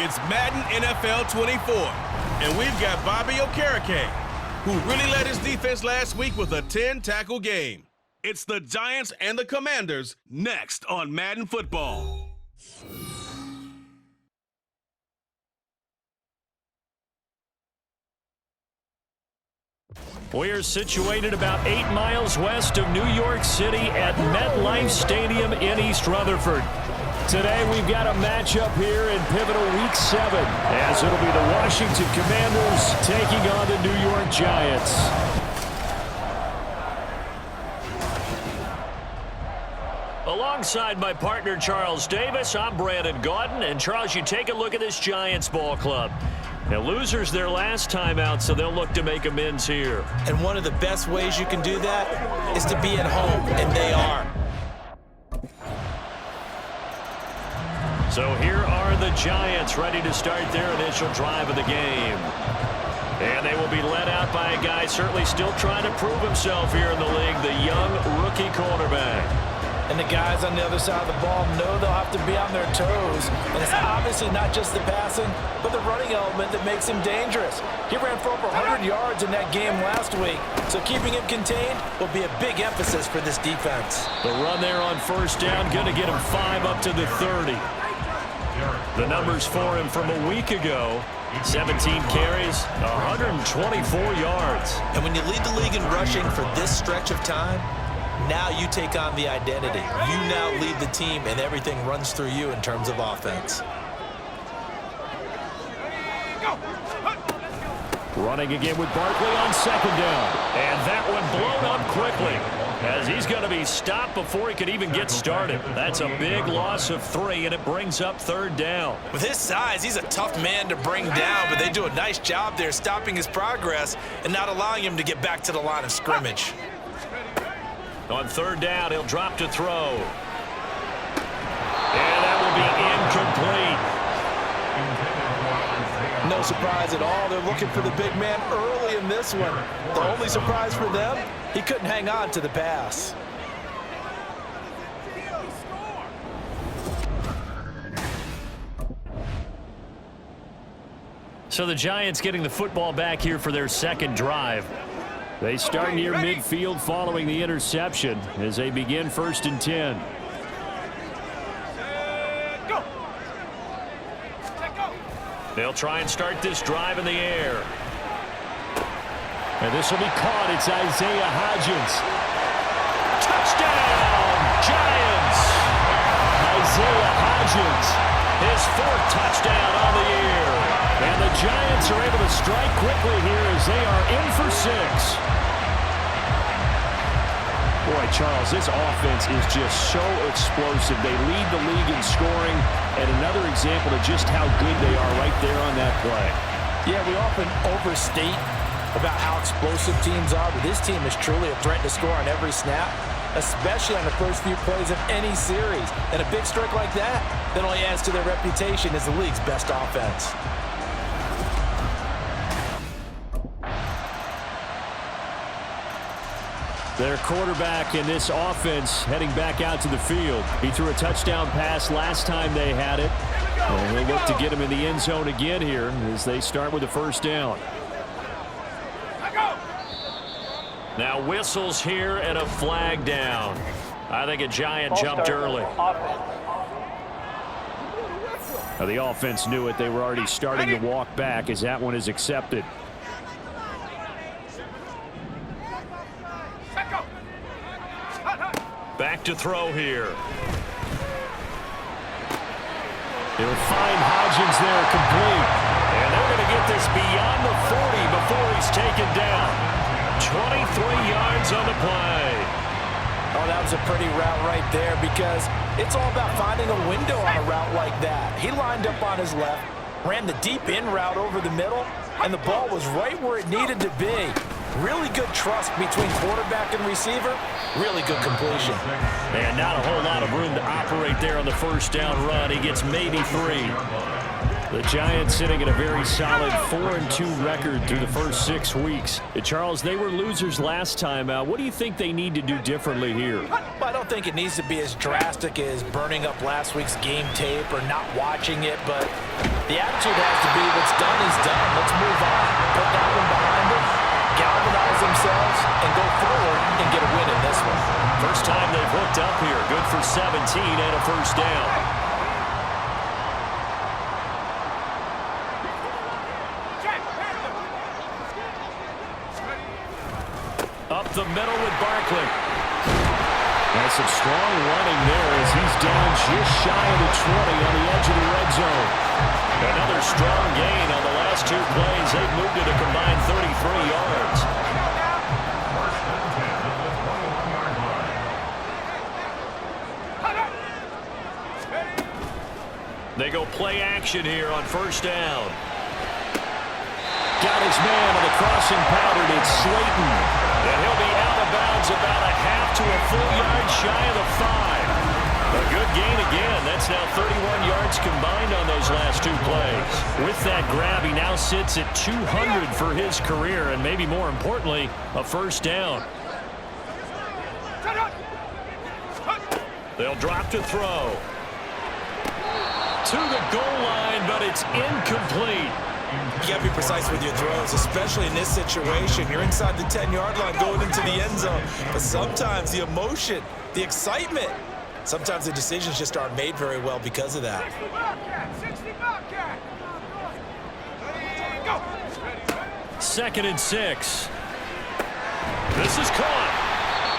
It's Madden NFL 24, and we've got Bobby Okereke, who really led his defense last week with a 10-tackle game. It's the Giants and the Commanders next on Madden Football. We're situated about 8 miles west of New York City at MetLife Stadium in East Rutherford. Today we've got a matchup here in pivotal Week 7, as it'll be the Washington Commanders taking on the New York Giants. Alongside my partner Charles Davis, I'm Brandon Gaudin. And Charles, you take a look at this Giants ball club. Now, losers their last time out, so they'll look to make amends here. And one of the best ways you can do that is to be at home, and they are. So here are the Giants ready to start their initial drive of the game. And they will be led out by a guy certainly still trying to prove himself here in the league, the young rookie cornerback. And the guys on the other side of the ball know they'll have to be on their toes. And it's obviously not just the passing, but the running element that makes him dangerous. He ran for over 100 yards in that game last week, so keeping him contained will be a big emphasis for this defense. The run there on first down, going to get him 5 up to the 30. The numbers for him from a week ago, 17 carries, 124 yards. And when you lead the league in rushing for this stretch of time, now you take on the identity. You now lead the team, and everything runs through you in terms of offense. Running again with Barkley on second down. And that one blown up quickly, as he's going to be stopped before he could even get started. That's a big loss of 3, and it brings up third down. With his size, he's a tough man to bring down, but they do a nice job there stopping his progress and not allowing him to get back to the line of scrimmage. On third down, he'll drop to throw. And that will be incomplete. No surprise at all. They're looking for the big man early in this one. The only surprise for them, he couldn't hang on to the pass. So the Giants getting the football back here for their second drive. They start near midfield following the interception as they begin 1st and 10. They'll try and start this drive in the air. And this will be caught. It's Isaiah Hodgins. Touchdown, Giants! Isaiah Hodgins, his 4th touchdown on the year. And the Giants are able to strike quickly here as they are in for 6. Boy, Charles, this offense is just so explosive. They lead the league in scoring, and another example of just how good they are right there on that play. Yeah, we often overstate about how explosive teams are, but this team is truly a threat to score on every snap, especially on the first few plays of any series. And a big strike like that only adds to their reputation as the league's best offense. Their quarterback in this offense heading back out to the field. He threw a touchdown pass last time they had it. And he'll look to get him in the end zone again here as they start with the first down. Now whistles here and a flag down. I think a Giant jumped early. Now the offense knew it. They were already starting to walk back as that one is accepted. Back to throw here. They'll find Hodgins there complete. And they're going to get this beyond the 40 before he's taken down. 23 yards on the play. Oh, that was a pretty route right there because it's all about finding a window on a route like that. He lined up on his left, ran the deep in route over the middle, and the ball was right where it needed to be. Really good trust between quarterback and receiver. Really good completion. And not a whole lot of room to operate there on the first down run. He gets maybe 3. The Giants sitting at a very solid 4-2 record through the first 6 weeks. Charles, they were losers last time out. What do you think they need to do differently here? Well, I don't think it needs to be as drastic as burning up last week's game tape or not watching it, but the attitude has to be what's done is done. Let's move on. Put that one behind them, galvanize themselves, and go forward and get a win in this one. First time they've hooked up here. Good for 17 and a first down. Up the middle with Barkley. And some strong running there as he's down just shy of the 20 on the edge of the red zone. Another strong gain on the last 2 plays. They've moved it a combined 33 yards. They go play action here on first down. Got his man on the crossing pattern. It's Slayton. And he'll be out of bounds about a half to a full yard shy of the 5. A good gain again. That's now 31 yards combined on those last 2 plays. With that grab, he now sits at 200 for his career, and maybe more importantly, a first down. They'll drop to throw. To the goal line, but it's incomplete. You got to be precise with your throws, especially in this situation. You're inside the 10-yard line going into the end zone. But sometimes the emotion, the excitement, sometimes the decisions just aren't made very well because of that. 2nd and 6. This is caught.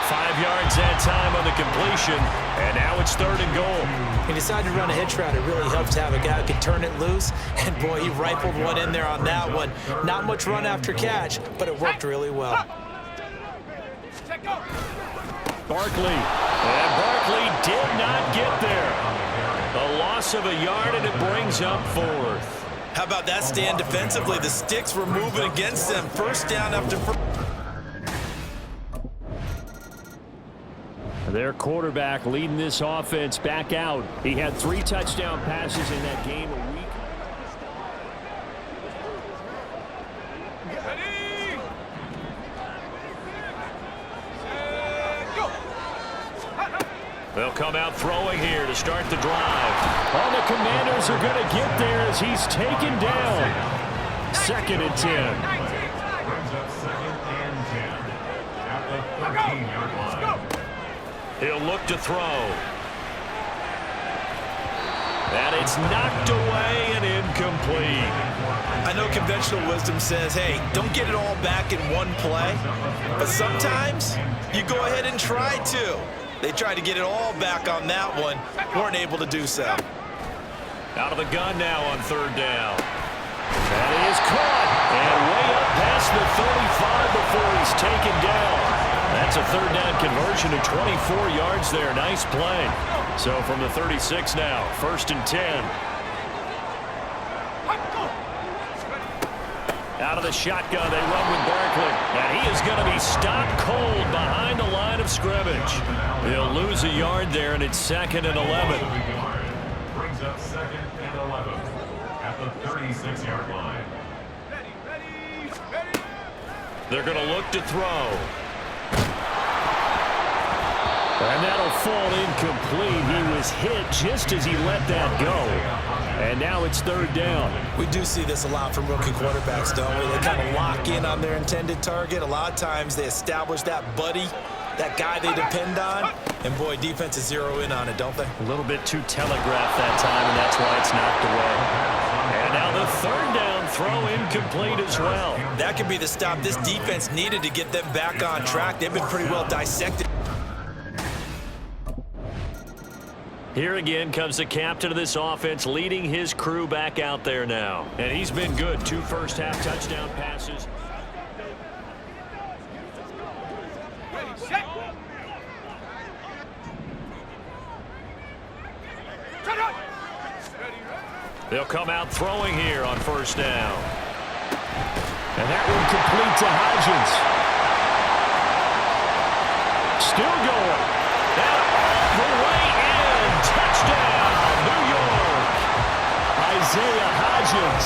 5 yards that time on the completion, and now it's 3rd and goal. He decided to run a hitch route. It really helps to have a guy who can turn it loose, and boy, he rifled one in there on that one. Not much run after catch, but it worked really well. Barkley, and Barkley did not get there. A loss of a yard, and it brings up 4th. How about that stand defensively? The sticks were moving against them. First down after first. Their quarterback leading this offense back out. He had 3 touchdown passes in that game a week. They'll come out throwing here to start the drive. Oh, the Commanders are going to get there as he's taken down. 2nd and 10. He'll look to throw. And it's knocked away and incomplete. I know conventional wisdom says, hey, don't get it all back in one play. But sometimes you go ahead and try to. They tried to get it all back on that one. Weren't able to do so. Out of the gun now on 3rd down. That is caught. And way up past the 35 before he's taken down. That's a 3rd down conversion of 24 yards there. Nice play. So from the 36 now, 1st and 10. Out of the shotgun, they run with Barkley. And he is going to be stopped cold behind the line of scrimmage. He'll lose a yard there, and it's 2nd and 11. Brings up 2nd and 11 at the 36-yard line. They're going to look to throw. And that'll fall incomplete. He was hit just as he let that go. And now it's 3rd down. We do see this a lot from rookie quarterbacks, don't we? They kind of lock in on their intended target. A lot of times they establish that buddy, that guy they depend on. And, boy, defenses zero in on it, don't they? A little bit too telegraphed that time, and that's why it's knocked away. And now the 3rd down throw incomplete as well. That could be the stop this defense needed to get them back on track. They've been pretty well dissected. Here again comes the captain of this offense, leading his crew back out there now. And he's been good. 2 first-half touchdown passes. They'll come out throwing here on 1st down. And that one complete to Hodgins. Still going. That all the way in. Touchdown, New York. Isaiah Hodgins Trojans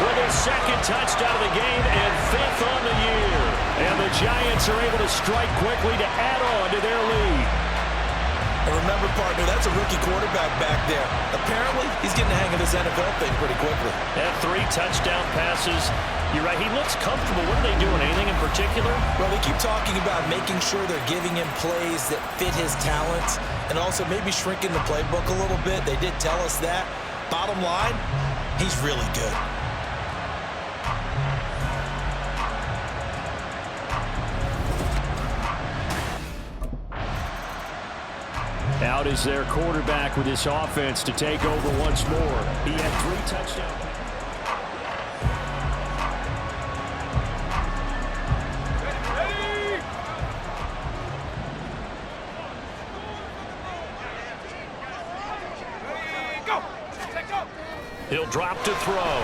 with their second touchdown of the game and 5th on the year. And the Giants are able to strike quickly to add on to their lead. And remember, partner, that's a rookie quarterback back there. Apparently, he's getting the hang of this NFL thing pretty quickly. Had 3 touchdown passes. You're right, he looks comfortable. What are they doing? Anything in particular? Well, they keep talking about making sure they're giving him plays that fit his talents and also maybe shrinking the playbook a little bit. They did tell us that. Bottom line, he's really good. Out is their quarterback with this offense to take over once more. He had 3 touchdowns. He'll drop to throw.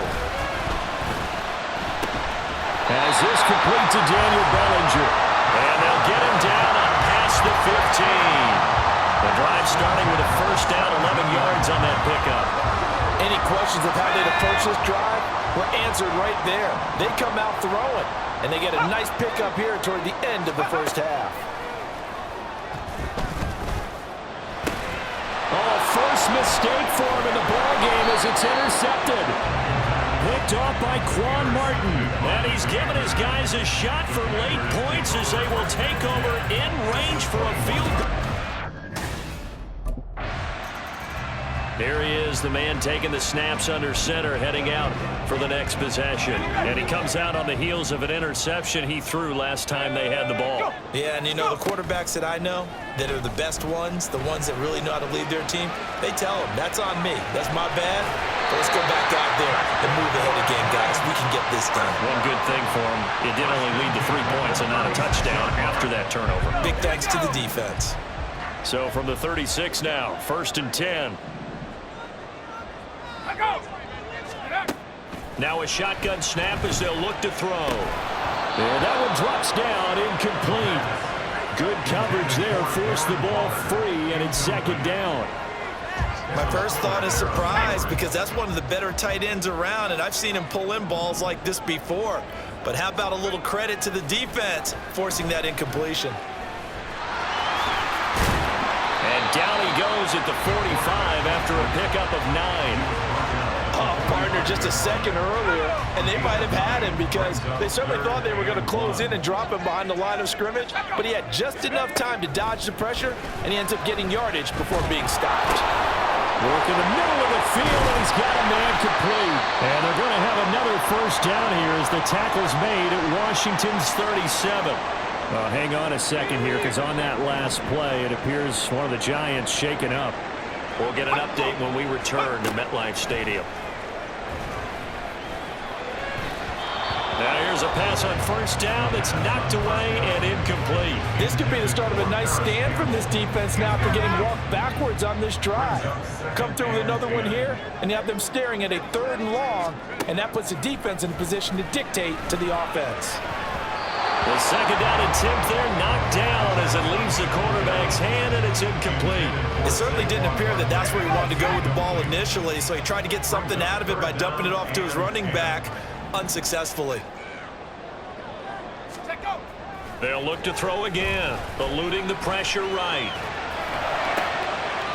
As this complete to Daniel Bellinger. And they'll get him down on past the 15. The drive starting with a first down, 11 yards on that pickup. Any questions of how they'd approach this drive were answered right there. They come out throwing, and they get a nice pickup here toward the end of the first half. Oh, first mistake for him in the ballgame as it's intercepted. Picked off by Quan Martin. And he's given his guys a shot for late points as they will take over in range for a field goal. Here he is, the man taking the snaps under center, heading out for the next possession. And he comes out on the heels of an interception he threw last time they had the ball. Yeah, and you know, the quarterbacks that I know that are the best ones, the ones that really know how to lead their team, they tell them, that's on me. That's my bad. But let's go back out there and move ahead again, guys. We can get this done. One good thing for him, it did only lead to 3 points and not a touchdown after that turnover. Big thanks to the defense. So from the 36 now, 1st and 10. Now a shotgun snap as they'll look to throw. And that one drops down, incomplete. Good coverage there, forced the ball free, and it's 2nd down. My first thought is surprise because that's one of the better tight ends around, and I've seen him pull in balls like this before. But how about a little credit to the defense forcing that incompletion? And down he goes at the 45 after a pickup of 9. Oh, partner, just a second earlier, and they might have had him because they certainly thought they were going to close in and drop him behind the line of scrimmage, but he had just enough time to dodge the pressure, and he ends up getting yardage before being stopped. Work in the middle of the field, and he's got a man complete. And they're going to have another first down here as the tackle's made at Washington's 37. Hang on a second here, because on that last play, it appears one of the Giants shaken up. We'll get an update when we return to MetLife Stadium. Now here's a pass on first down that's knocked away and incomplete. This could be the start of a nice stand from this defense now after getting walked backwards on this drive. Come through with another one here, and you have them staring at a 3rd and long, and that puts the defense in a position to dictate to the offense. The 2nd down attempt there knocked down as it leaves the quarterback's hand, and it's incomplete. It certainly didn't appear that that's where he wanted to go with the ball initially, so he tried to get something out of it by dumping it off to his running back unsuccessfully. They'll look to throw again, eluding the pressure right.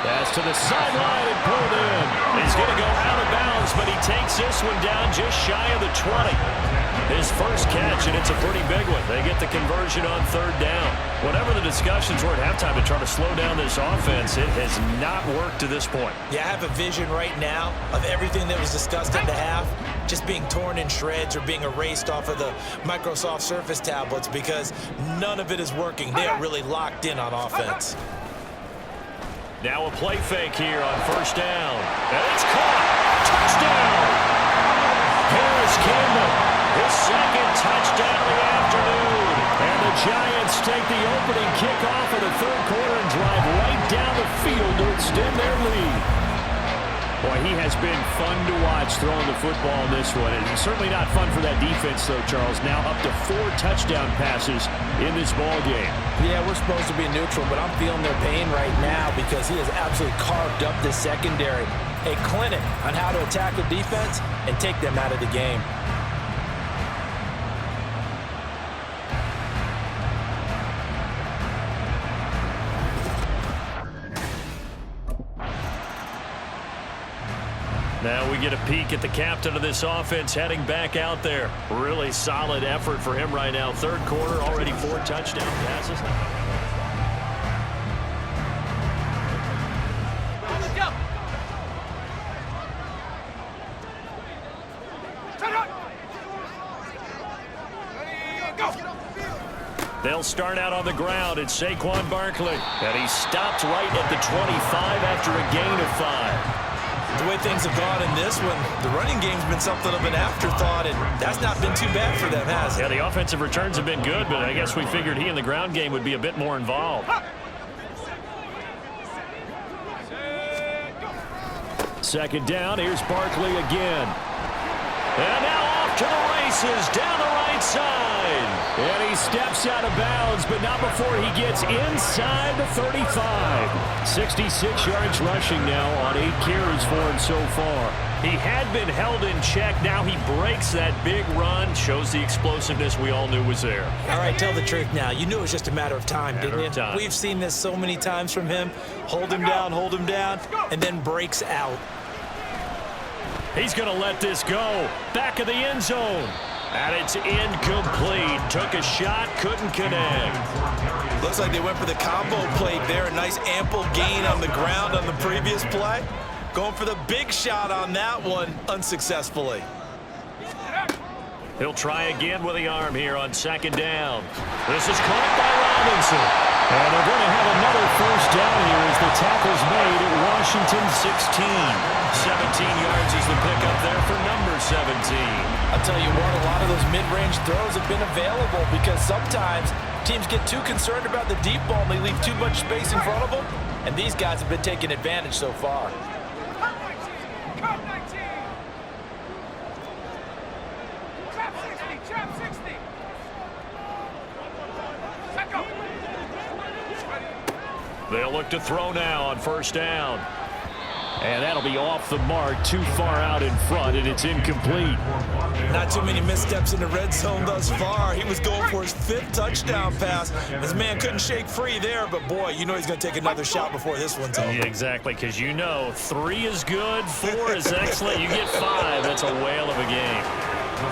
Pass to the sideline and pulled in. He's going to go out of bounds, but he takes this one down just shy of the 20. His first catch, and it's a pretty big one. They get the conversion on 3rd down. Whatever the discussions were at halftime to try to slow down this offense, it has not worked to this point. Yeah, I have a vision right now of everything that was discussed at the half just being torn in shreds or being erased off of the Microsoft Surface tablets because none of it is working. They are really locked in on offense. Now a play fake here on first down. And it's caught. Touchdown! Harris Campbell, his 2nd touchdown of the afternoon. And the Giants take the opening kickoff of the 3rd quarter and drive right down the field to extend their lead. Boy, he has been fun to watch throwing the football in this one. And certainly not fun for that defense, though, Charles. Now up to 4 touchdown passes in this ball game. Yeah, we're supposed to be neutral, but I'm feeling their pain right now because he has absolutely carved up this secondary. a clinic on how to attack the defense and take them out of the game. Now we get a peek at the captain of this offense heading back out there. Really solid effort for him right now. Third quarter, already 4 touchdown passes. They'll start out on the ground. It's Saquon Barkley. And he stopped right at the 25 after a gain of 5. The way things have gone in this one, the running game's been something of an afterthought, and that's not been too bad for them, has it? Yeah, the offensive returns have been good, but I guess we figured he in the ground game would be a bit more involved. Second down, here's Barkley again. And now off to the races, down the right side. And he steps out of bounds, but not before he gets inside the 35. 66 yards rushing now on 8 carries for him so far. He had been held in check. Now he breaks that big run, shows the explosiveness we all knew was there. All right, tell the truth now. You knew it was just a matter of time, didn't you? We've seen this so many times from him. Hold him down, and then breaks out. He's going to let this go. Back of the end zone. And it's incomplete. Took a shot, couldn't connect. Looks like they went for the combo play there. A nice ample gain on the ground on the previous play. Going for the big shot on that one unsuccessfully. He'll try again with the arm here on second down. This is caught by Robinson. And they're going to have another first down here as the tackle's made at Washington 16. 17 yards is the pickup there for number 17. I'll tell you what, a lot of those mid-range throws have been available because sometimes teams get too concerned about the deep ball and they leave too much space in front of them. And these guys have been taking advantage so far. They'll look to throw now on first down. And that'll be off the mark, too far out in front, and it's incomplete. Not too many missteps in the red zone thus far. He was going for his 5th touchdown pass. His man couldn't shake free there, but boy, you know he's going to take another shot before this one's over. Yeah, exactly, because you know 3 is good, 4 is excellent. You get 5, that's a whale of a game.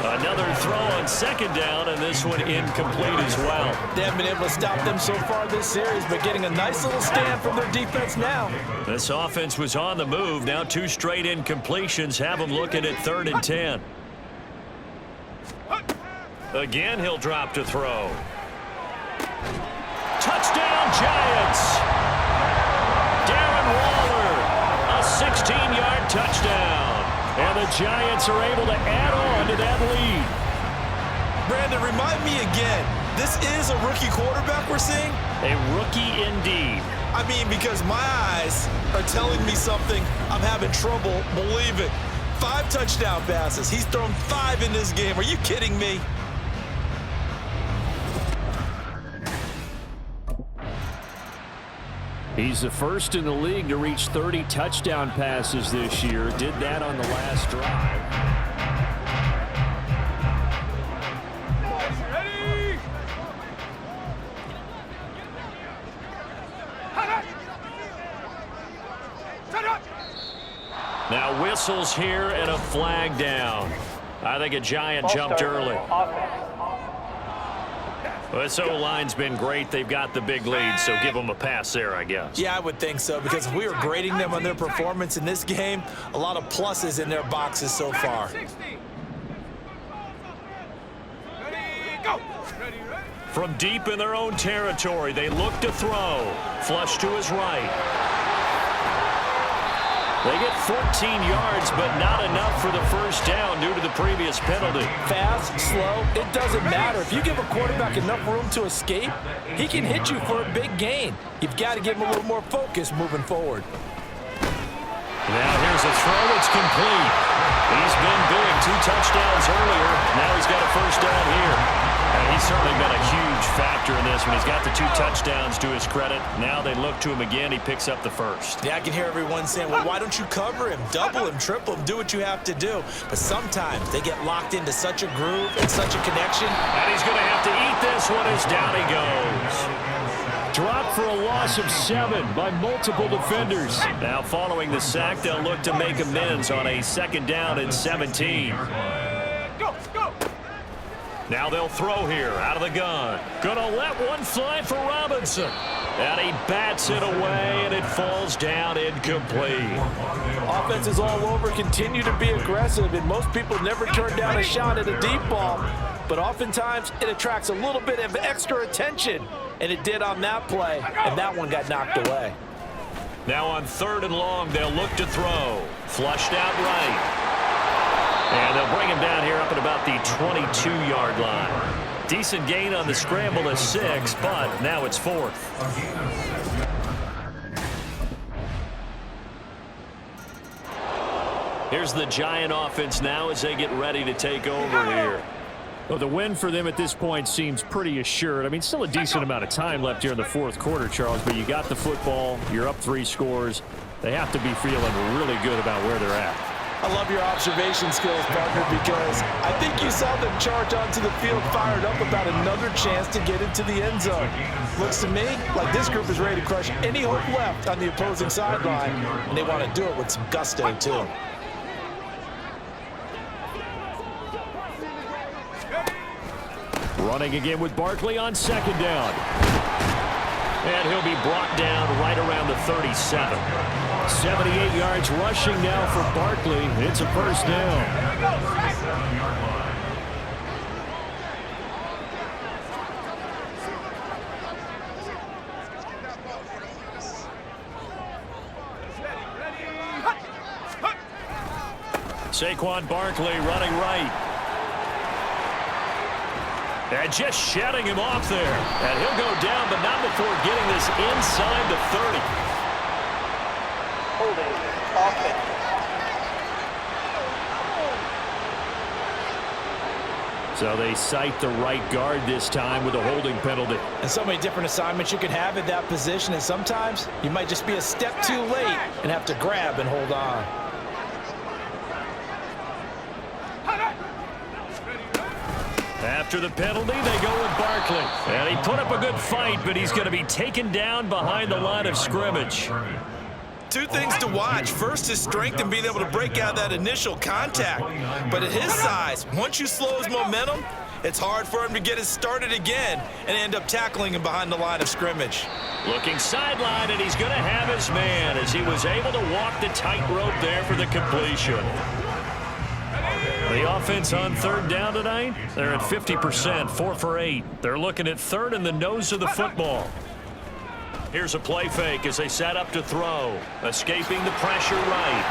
Another throw on second down, and this one incomplete as well. They haven't been able to stop them so far this series, but getting a nice little stand from their defense now. This offense was on the move. Now 2 straight incompletions have them looking at 3rd and 10. Again, he'll drop to throw. Touchdown, Giants! Darren Waller, a 16-yard touchdown. And the Giants are able to add on to that lead. Brandon, remind me again, this is a rookie quarterback we're seeing? A rookie indeed. I mean, because my eyes are telling me something I'm having trouble believing. 5 touchdown passes. He's thrown 5 in this game. Are you kidding me? He's the first in the league to reach 30 touchdown passes this year. Did that on the last drive. Now whistles here and a flag down. I think a Giant jumped early. This O-line's been great. They've got the big lead, so give them a pass there, I guess. Yeah, I would think so, because if we were grading them on their performance in this game, a lot of pluses in their boxes so far. From deep in their own territory, they look to throw. Flush to his right. They get 14 yards, but not enough for the first down due to the previous penalty. Fast, slow, it doesn't matter. If you give a quarterback enough room to escape, he can hit you for a big gain. You've got to give him a little more focus moving forward. Now here's a throw. It's complete. He's been big. 2 touchdowns earlier. Now he's got a first down here. And he's certainly been a huge factor in this when he's got the 2 touchdowns to his credit. Now they look to him again. He picks up the first. Yeah, I can hear everyone saying, well, why don't you cover him, double him, triple him, do what you have to do. But sometimes they get locked into such a groove and such a connection. And he's going to have to eat this one as down he goes. Dropped for a loss of 7 by multiple defenders. Now following the sack, they'll look to make amends on a 2nd down and 17. Now they'll throw here out of the gun. Gonna let one fly for Robinson. And he bats it away, and it falls down incomplete. Offense is all over, continue to be aggressive, and most people never turn down a shot at a deep ball. But oftentimes, it attracts a little bit of extra attention, and it did on that play, and that one got knocked away. Now on 3rd and long, they'll look to throw. Flushed out right. And they'll bring him down here up at about the 22-yard line. Decent gain on the scramble of 6, but now it's 4th. Here's the Giant offense now as they get ready to take over here. Well, the win for them at this point seems pretty assured. I mean, still a decent amount of time left here in the 4th quarter, Charles, but you got the football, you're up 3 scores. They have to be feeling really good about where they're at. I love your observation skills, partner, because I think you saw them charge onto the field fired up about another chance to get into the end zone. Looks to me like this group is ready to crush any hope left on the opposing sideline, and they want to do it with some gusto, too. Running again with Barkley on 2nd down. And he'll be brought down right around the 37. 78 yards rushing now for Barkley. It's a 1st down. Saquon Barkley running right. And just shedding him off there. And he'll go down, but not before getting this inside the 30. Holding offense. So they cite the right guard this time with a holding penalty. And so many different assignments you can have at that position, and sometimes you might just be a step too late and have to grab and hold on. After the penalty, they go with Barkley. And he put up a good fight, but he's going to be taken down behind the line of scrimmage. 2 things to watch. First, his strength and being able to break out that initial contact. But at his size, once you slow his momentum, it's hard for him to get it started again and end up tackling him behind the line of scrimmage. Looking sideline, and he's going to have his man as he was able to walk the tightrope there for the completion. The offense on 3rd down tonight, they're at 50%, 4 for 8. They're looking at 3rd in the nose of the football. Here's a play fake as they set up to throw. Escaping the pressure right.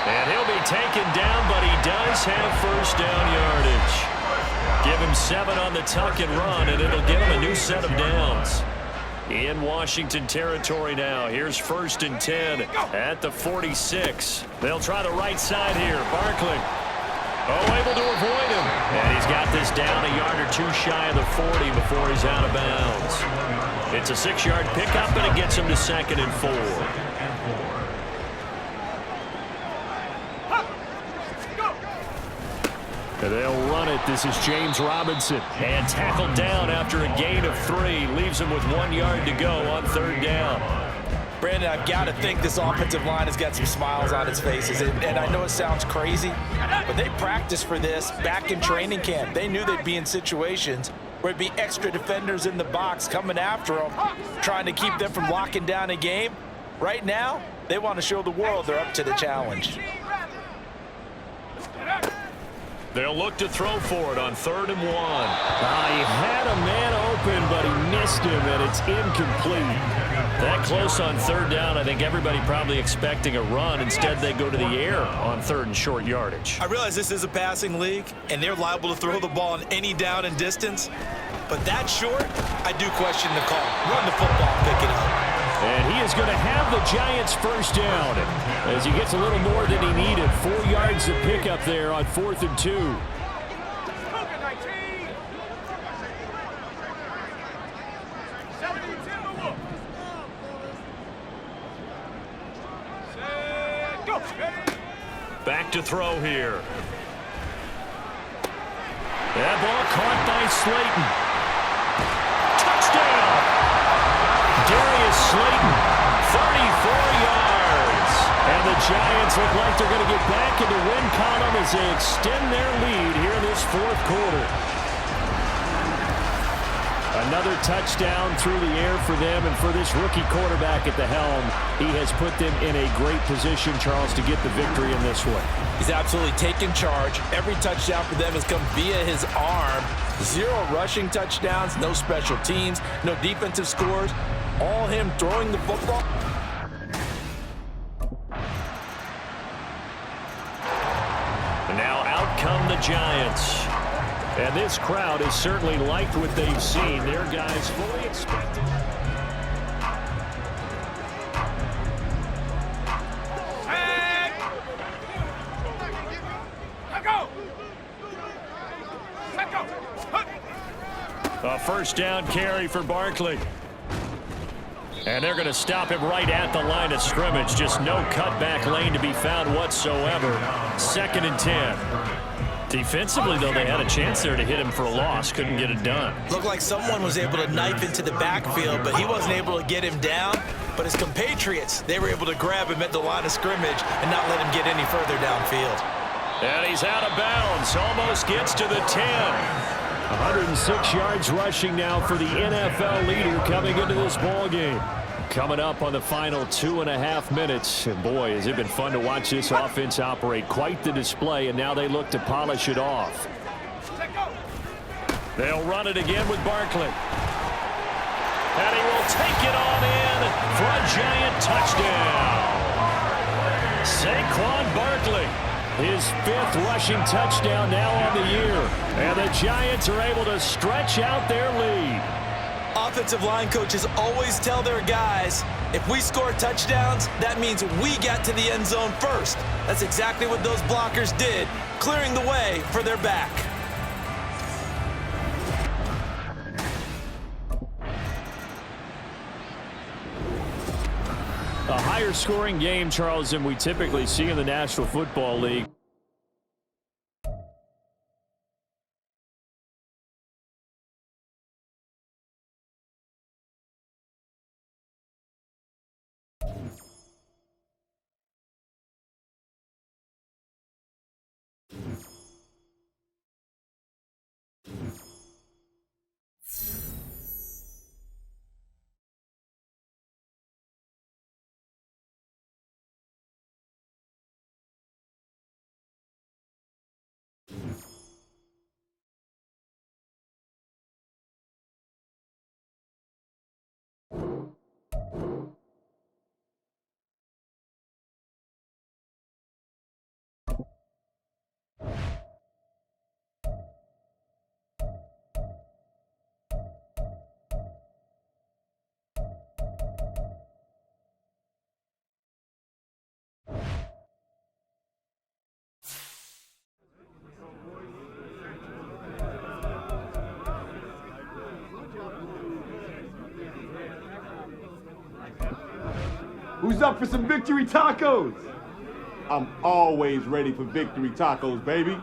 And he'll be taken down, but he does have 1st down yardage. Give him 7 on the tuck and run, and it'll give him a new set of downs. In Washington territory now. Here's 1st and 10 at the 46. They'll try the right side here. Barkley. Able to avoid him. And he's got this down a yard or 2 shy of the 40 before he's out of bounds. It's a 6-yard pickup, and it gets him to 2nd and 4. And they'll run it. This is James Robinson. And tackled down after a gain of 3. Leaves him with 1 yard to go on 3rd down. Brandon, I've got to think this offensive line has got some smiles on its faces. And I know it sounds crazy, but they practiced for this back in training camp. They knew they'd be in situations where it'd be extra defenders in the box coming after them, trying to keep them from locking down a game. Right now, they want to show the world they're up to the challenge. They'll look to throw for it on 3rd and 1. He had a man open, but he missed him, and it's incomplete. That close on 3rd down, I think everybody probably expecting a run. Instead, they go to the air on 3rd and short yardage. I realize this is a passing league, and they're liable to throw the ball on any down and distance. But that short, I do question the call. Run the football, pick it up. And he is going to have the Giants' 1st down as he gets a little more than he needed. 4 yards to pick up there on 4th and 2. Back to throw here. That ball caught by Slayton. Touchdown! Darius Slayton, 34 yards. And the Giants look like they're going to get back in the win column as they extend their lead here in this fourth quarter. Another touchdown through the air for them, and for this rookie quarterback at the helm, he has put them in a great position, Charles, to get the victory in this one. He's absolutely taken charge. Every touchdown for them has come via his arm. 0 rushing touchdowns, no special teams, no defensive scores. All him throwing the football. And now out come the Giants. And this crowd has certainly liked what they've seen. Their guys fully expected. A first down carry for Barkley. And they're going to stop him right at the line of scrimmage. Just no cutback lane to be found whatsoever. 2nd and 10. Defensively, though, they had a chance there to hit him for a loss. Couldn't get it done. Looked like someone was able to knife into the backfield, but he wasn't able to get him down. But his compatriots, they were able to grab him at the line of scrimmage and not let him get any further downfield. And he's out of bounds. Almost gets to the 10. 106 yards rushing now for the NFL leader coming into this ball game. Coming up on the final 2.5 minutes. And boy, has it been fun to watch this offense operate. Quite the display, and now they look to polish it off. They'll run it again with Barkley. And he will take it on in for a Giant touchdown. Saquon Barkley, his 5th rushing touchdown now on the year. And the Giants are able to stretch out their lead. Offensive line coaches always tell their guys, if we score touchdowns, that means we got to the end zone first. That's exactly what those blockers did, clearing the way for their back. A higher scoring game, Charles, than we typically see in the National Football League. Who's up for some victory tacos? I'm always ready for victory tacos, baby.